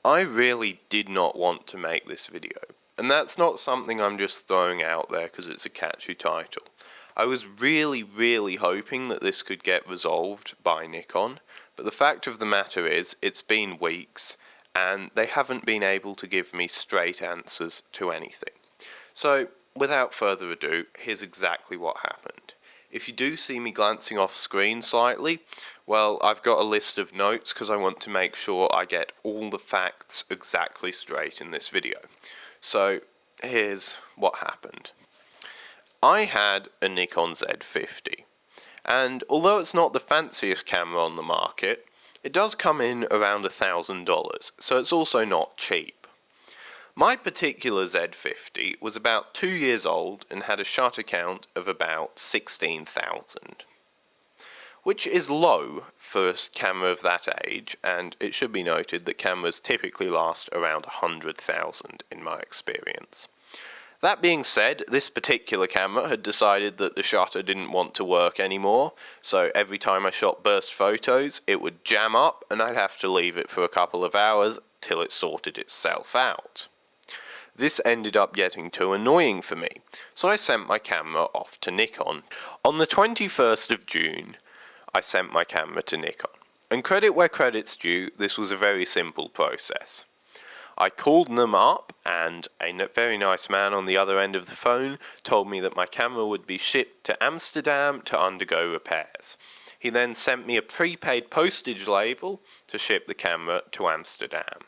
I really did not want to make this video, and that's not something I'm just throwing out there because it's a catchy title. I was really hoping that this could get resolved by Nikon, but the fact of the matter is, it's been weeks, and they haven't been able to give me straight answers to anything. So, without further ado, here's exactly what happened. If you do see me glancing off screen slightly, well, I've got a list of notes because I want to make sure I get all the facts exactly straight in this video. So, here's what happened. I had a Nikon Z50, and although it's not the fanciest camera on the market, it does come in around $1,000, so it's also not cheap. My particular Z50 was about 2 years old and had a shutter count of about 16,000. Which is low for a camera of that age, and it should be noted that cameras typically last around 100,000 in my experience. That being said, this particular camera had decided that the shutter didn't want to work anymore, so every time I shot burst photos it would jam up and I'd have to leave it for a couple of hours till it sorted itself out. This ended up getting too annoying for me, so I sent my camera off to Nikon. On the 21st of June, I sent my camera to Nikon. And credit where credit's due, this was a very simple process. I called them up, and a very nice man on the other end of the phone told me that my camera would be shipped to Amsterdam to undergo repairs. He then sent me a prepaid postage label to ship the camera to Amsterdam.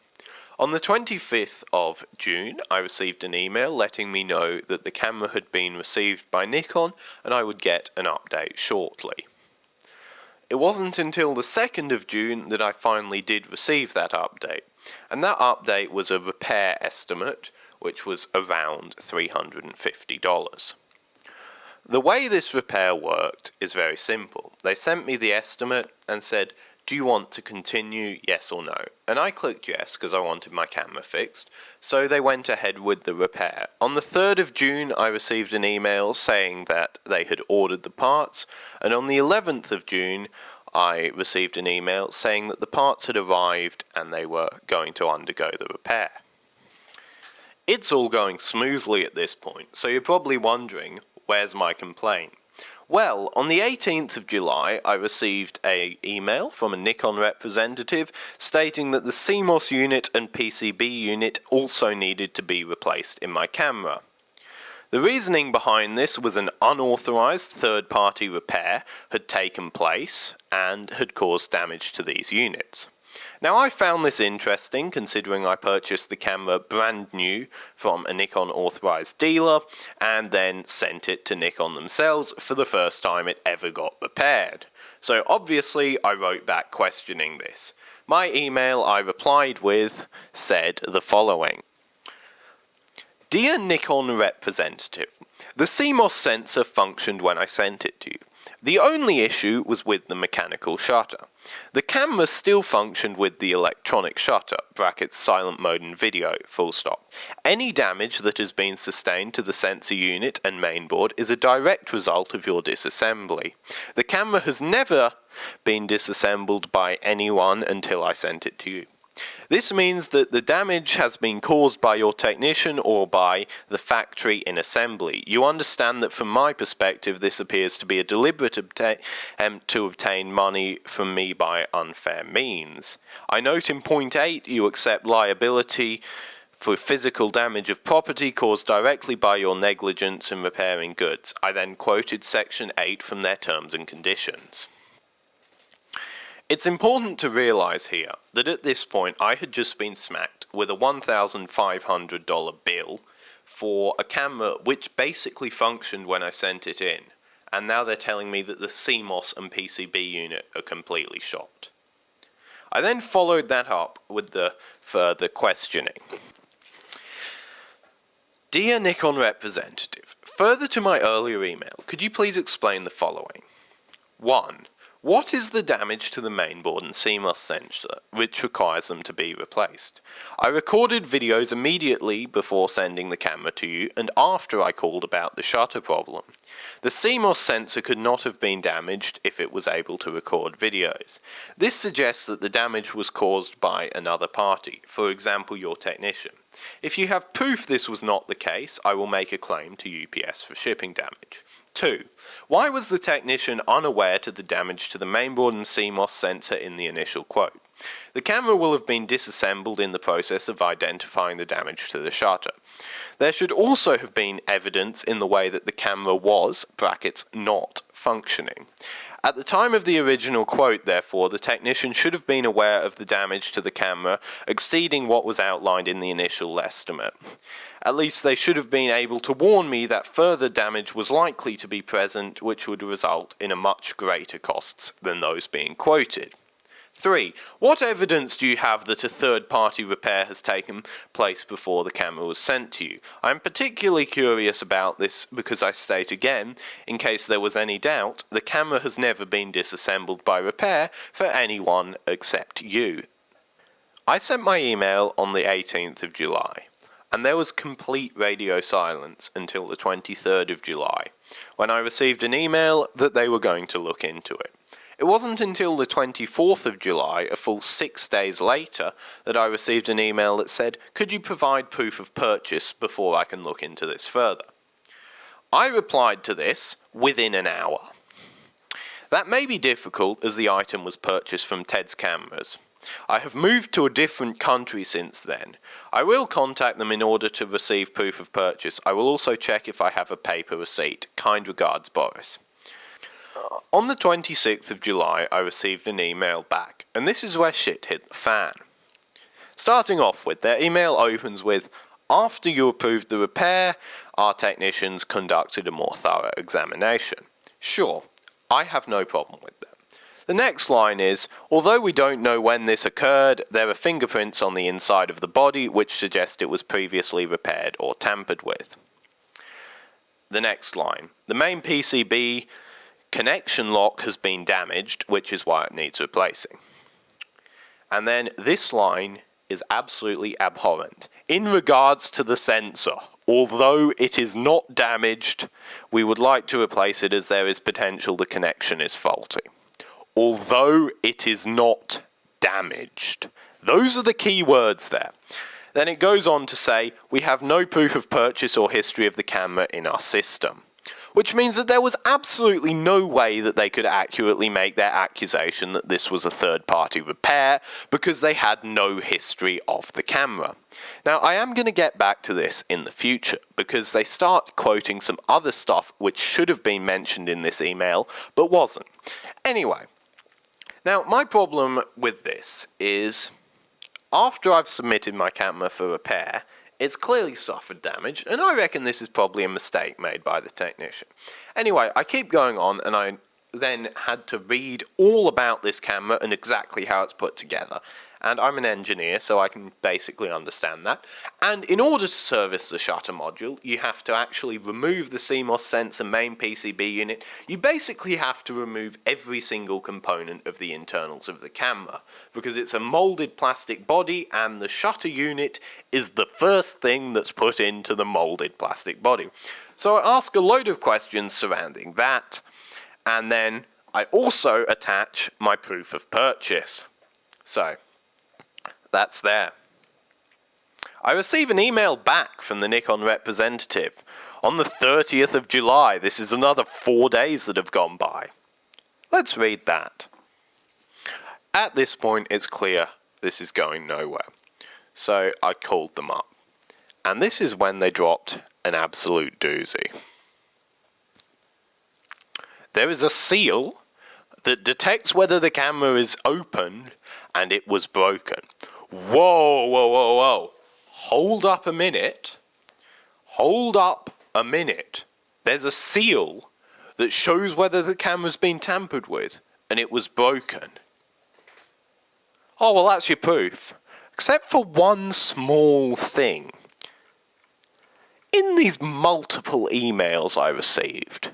On the 25th of June, I received an email letting me know that the camera had been received by Nikon and I would get an update shortly. It wasn't until the 2nd of June that I finally did receive that update, and that update was a repair estimate, which was around $350. The way this repair worked is very simple. They sent me the estimate and said, "Do you want to continue, yes or no?" And I clicked yes because I wanted my camera fixed, so they went ahead with the repair. On the 3rd of June I received an email saying that they had ordered the parts, and on the 11th of June I received an email saying that the parts had arrived and they were going to undergo the repair. It's all going smoothly at this point, so you're probably wondering, where's my complaint? Well, on the 18th of July, I received an email from a Nikon representative stating that the CMOS unit and PCB unit also needed to be replaced in my camera. The reasoning behind this was an unauthorized third-party repair had taken place and had caused damage to these units. Now, I found this interesting considering I purchased the camera brand new from a Nikon authorized dealer and then sent it to Nikon themselves for the first time it ever got repaired. So obviously I wrote back questioning this. My email I replied with said the following. "Dear Nikon representative, the CMOS sensor functioned when I sent it to you. The only issue was with the mechanical shutter. The camera still functioned with the electronic shutter, brackets silent mode and video, full stop. Any damage that has been sustained to the sensor unit and mainboard is a direct result of your disassembly. The camera has never been disassembled by anyone until I sent it to you. This means that the damage has been caused by your technician or by the factory in assembly. You understand that from my perspective this appears to be a deliberate attempt to obtain money from me by unfair means. I note in point 8 you accept liability for physical damage of property caused directly by your negligence in repairing goods." I then quoted section 8 from their terms and conditions. It's important to realise here that at this point I had just been smacked with a $1,500 bill for a camera which basically functioned when I sent it in, and now they're telling me that the CMOS and PCB unit are completely shot. I then followed that up with the further questioning. "Dear Nikon representative, further to my earlier email, could you please explain the following? 1. What is the damage to the mainboard and CMOS sensor which requires them to be replaced? I recorded videos immediately before sending the camera to you and after I called about the shutter problem. The CMOS sensor could not have been damaged if it was able to record videos. This suggests that the damage was caused by another party, for example your technician. If you have proof this was not the case, I will make a claim to UPS for shipping damage. 2. Why was the technician unaware to the damage to the mainboard and CMOS sensor in the initial quote? The camera will have been disassembled in the process of identifying the damage to the shutter. There should also have been evidence in the way that the camera was, brackets, not functioning. At the time of the original quote, therefore, the technician should have been aware of the damage to the camera exceeding what was outlined in the initial estimate. At least they should have been able to warn me that further damage was likely to be present, which would result in a much greater costs than those being quoted. 3. What evidence do you have that a third-party repair has taken place before the camera was sent to you? I am particularly curious about this because I state again, in case there was any doubt, the camera has never been disassembled by repair for anyone except you. I sent my email on the 18th of July, and there was complete radio silence until the 23rd of July, when I received an email that they were going to look into it. It wasn't until the 24th of July, a full 6 days later, that I received an email that said, "Could you provide proof of purchase before I can look into this further?" I replied to this within an hour. That may be difficult as the item was purchased from Ted's Cameras. I have moved to a different country since then. I will contact them in order to receive proof of purchase. I will also check if I have a paper receipt. Kind regards, Boris. On the 26th of July, I received an email back, and this is where shit hit the fan. Starting off with, their email opens with, "After you approved the repair, our technicians conducted a more thorough examination." Sure, I have no problem with that. The next line is, "Although we don't know when this occurred, there are fingerprints on the inside of the body which suggest it was previously repaired or tampered with." The next line, "The main PCB connection lock has been damaged, which is why it needs replacing." And then this line is absolutely abhorrent. "In regards to the sensor, although it is not damaged, we would like to replace it as there is potential the connection is faulty." Although it is not damaged. Those are the key words there. Then it goes on to say, "We have no proof of purchase or history of the camera in our system." Which means that there was absolutely no way that they could accurately make their accusation that this was a third-party repair because they had no history of the camera. Now, I am going to get back to this in the future because they start quoting some other stuff which should have been mentioned in this email but wasn't. Anyway, now my problem with this is after I've submitted my camera for repair, it's clearly suffered damage, and I reckon this is probably a mistake made by the technician. Anyway, I keep going on, and I then had to read all about this camera and exactly how it's put together. And I'm an engineer, so I can basically understand that. And in order to service the shutter module, you have to actually remove the CMOS sensor main PCB unit. You basically have to remove every single component of the internals of the camera, because it's a molded plastic body, and the shutter unit is the first thing that's put into the molded plastic body. So I ask a load of questions surrounding that, and then I also attach my proof of purchase. So that's there. I receive an email back from the Nikon representative on the 30th of July. This is another 4 days that have gone by. Let's read that. At this point, it's clear this is going nowhere. So I called them up. And this is when they dropped an absolute doozy. There is a seal that detects whether the camera is open and it was broken. Whoa, whoa, whoa, whoa. Hold up a minute. Hold up a minute. There's a seal that shows whether the camera's been tampered with and it was broken. Oh, well, that's your proof. Except for one small thing. In these multiple emails I received,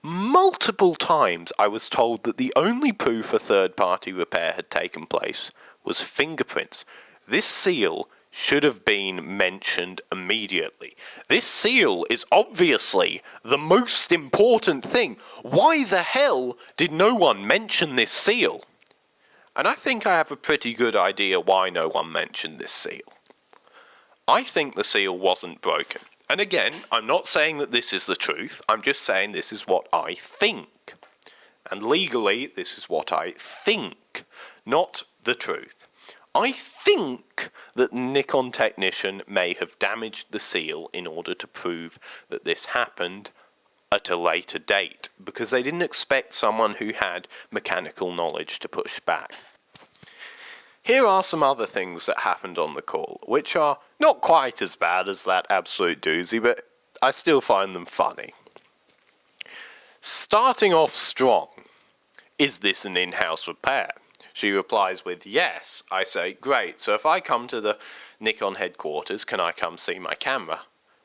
Multiple times I was told that the only proof a third-party repair had taken place was fingerprints. This seal should have been mentioned immediately. This seal is obviously the most important thing. Why the hell did no one mention this seal? And I think I have a pretty good idea why no one mentioned this seal. I think the seal wasn't broken. And again, I'm not saying that this is the truth, I'm just saying this is what I think. And legally, this is what I think, not the truth. I think that the Nikon technician may have damaged the seal in order to prove that this happened at a later date, because they didn't expect someone who had mechanical knowledge to push back. Here are some other things that happened on the call, which are not quite as bad as that absolute doozy, but I still find them funny. Starting off strong, is this an in-house repair? She replies with yes. I say, great, so if I come to the Nikon headquarters, can I come see my camera?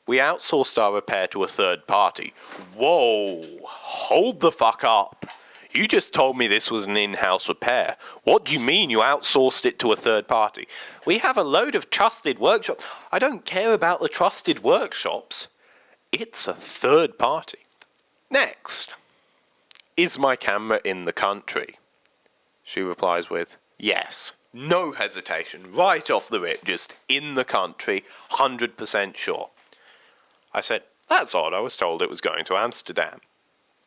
We outsourced our repair to a third party. Whoa, hold the fuck up. You just told me this was an in-house repair. What do you mean you outsourced it to a third party? We have a load of trusted workshops. I don't care about the trusted workshops. It's a third party. Next, is my camera in the country? She replies with yes. No hesitation, right off the rip, just in the country, 100% sure. I said, that's odd, I was told it was going to Amsterdam.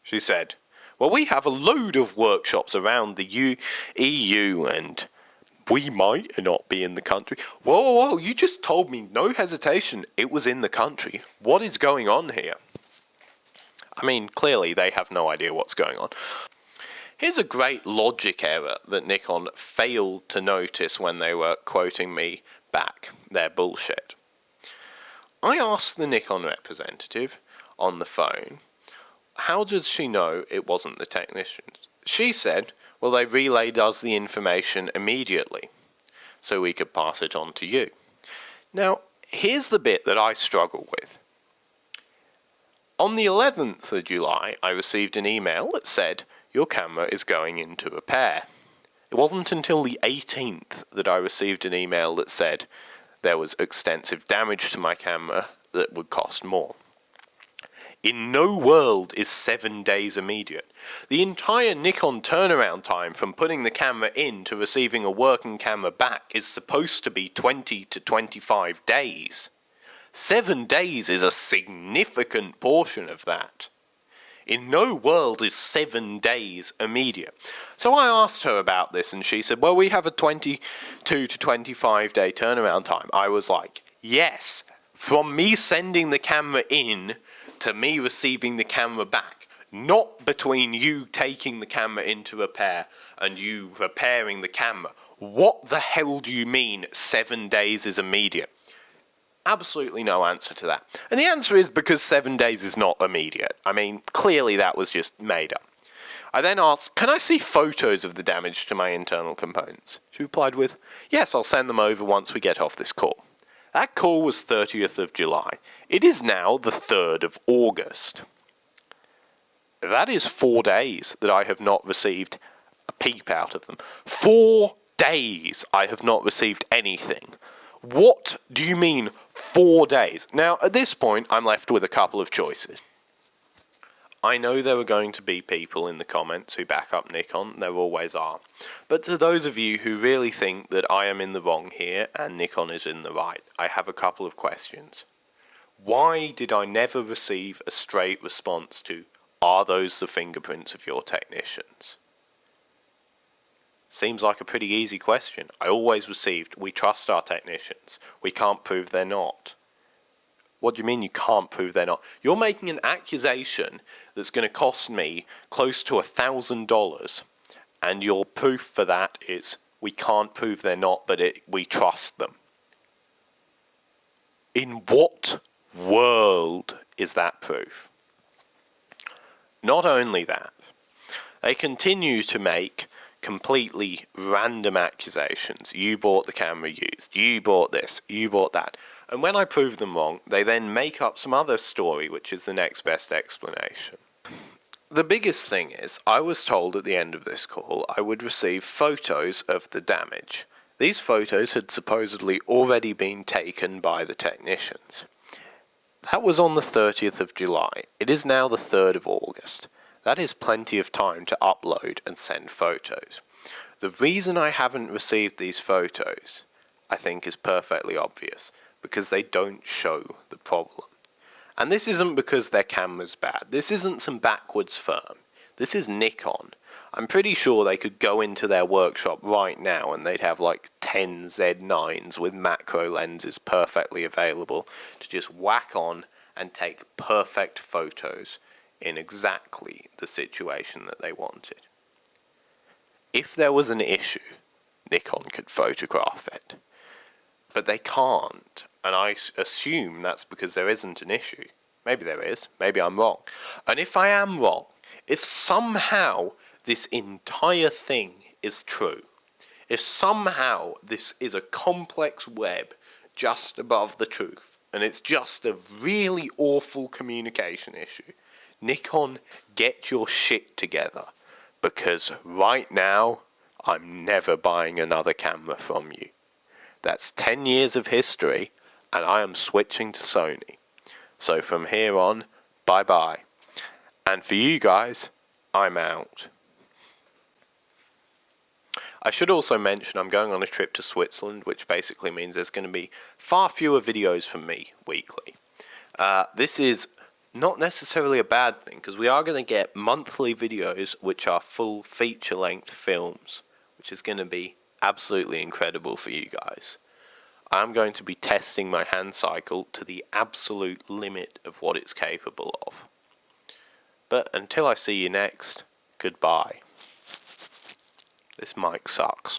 She said, well, we have a load of workshops around the EU and we might not be in the country. Whoa, you just told me, no hesitation, it was in the country. What is going on here? I mean, clearly they have no idea what's going on. Here's a great logic error that Nikon failed to notice when they were quoting me back their bullshit. I asked the Nikon representative on the phone, how does she know it wasn't the technician? She said, well, they relayed us the information immediately, so we could pass it on to you. Now, here's the bit that I struggle with. On the 11th of July, I received an email that said, your camera is going into repair. It wasn't until the 18th that I received an email that said there was extensive damage to my camera that would cost more. In no world is 7 days immediate. The entire Nikon turnaround time from putting the camera in to receiving a working camera back is supposed to be 20 to 25 days. 7 days is a significant portion of that. In no world is 7 days immediate. So I asked her about this and she said, well, we have a 22 to 25 day turnaround time. I was like, yes, from me sending the camera in to me receiving the camera back, not between you taking the camera into repair and you repairing the camera. What the hell do you mean 7 days is immediate? Absolutely no answer to that. And the answer is because 7 days is not immediate. I mean, clearly that was just made up. I then asked, can I see photos of the damage to my internal components? She replied with, yes, I'll send them over once we get off this call. That call was 30th of July. It is now the 3rd of August. That is 4 days that I have not received a peep out of them. 4 days I have not received anything. What do you mean 4 days? Now, at this point, I'm left with a couple of choices. I know there are going to be people in the comments who back up Nikon, there always are. But to those of you who really think that I am in the wrong here and Nikon is in the right, I have a couple of questions. Why did I never receive a straight response to, are those the fingerprints of your technicians? Seems like a pretty easy question. I always received, we trust our technicians. We can't prove they're not. What do you mean you can't prove they're not? You're making an accusation that's going to cost me close to $1,000, and your proof for that is we can't prove they're not, but we trust them. In what world is that proof? Not only that, they continue to make completely random accusations. You bought the camera used. You bought this. You bought that. And when I prove them wrong, they then make up some other story, which is the next best explanation. The biggest thing is, I was told at the end of this call I would receive photos of the damage. These photos had supposedly already been taken by the technicians. That was on the 30th of July. It is now the 3rd of August. That is plenty of time to upload and send photos. The reason I haven't received these photos, I think, is perfectly obvious, because they don't show the problem. And this isn't because their camera's bad. This isn't some backwards firm. This is Nikon. I'm pretty sure they could go into their workshop right now and they'd have like 10 Z9s with macro lenses perfectly available to just whack on and take perfect photos in exactly the situation that they wanted. If there was an issue, Nikon could photograph it. But they can't, and I assume that's because there isn't an issue. Maybe there is, maybe I'm wrong. And if I am wrong, if somehow this entire thing is true, if somehow this is a complex web just above the truth, and it's just a really awful communication issue, Nikon, get your shit together, because right now, I'm never buying another camera from you. That's 10 years of history, and I am switching to Sony. So from here on, bye-bye. And for you guys, I'm out. I should also mention I'm going on a trip to Switzerland, which basically means there's going to be far fewer videos from me weekly. This is not necessarily a bad thing, because we are going to get monthly videos which are full feature-length films, which is going to be absolutely incredible for you guys. I'm going to be testing my hand cycle to the absolute limit of what it's capable of. But until I see you next, goodbye. This mic sucks.